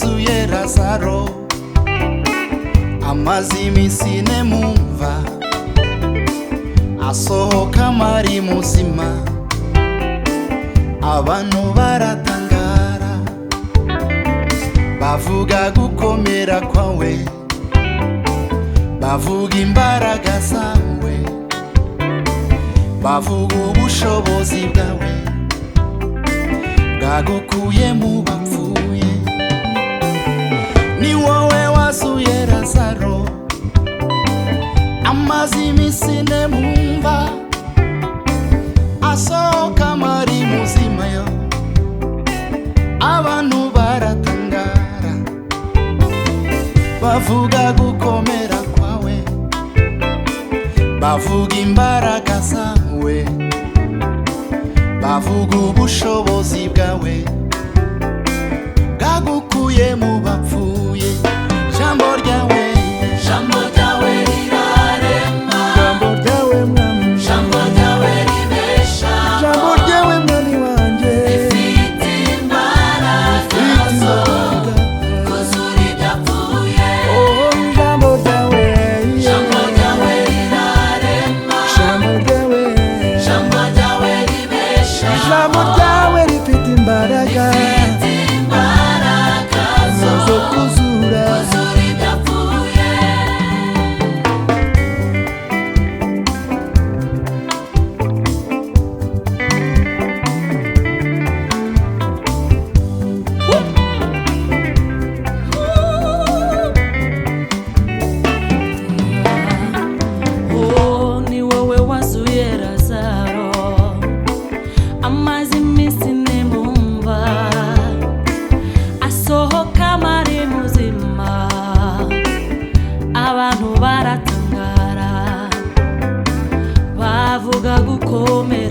wazuye Lazaro amaze iminsi ine mumva asohoka mari muzima abantu baratangara bavuga gukomera kwawe bavuga imbaraga zawe bavuga ubushobozi bwawe bwagukuye mu bapfuye ni wowe wazuye Lazaro amaze iminsi ine mumva asohoka mari muzima yo abantu baratangara bavuga gukomera kwawe bavuga imbaraga zawe bavuga ubushobozi bwawe bwagukuye mu bapfuye jambo ryawe rirarema jambo ryawe mwami jambo ryawe ribesha jambo ryawe mwami wanjye rifite imbaraga zo kuzura ibyapfuye jambo ryawe rirarema jambo ryawe ribesha jambo ryawe rifite imbaraga zo kuzura ibyapfuye ni wowe wazuye Lazaro amaze iminsi ine mumva asohoka mari muzima abantu baratangara bavuga gukomera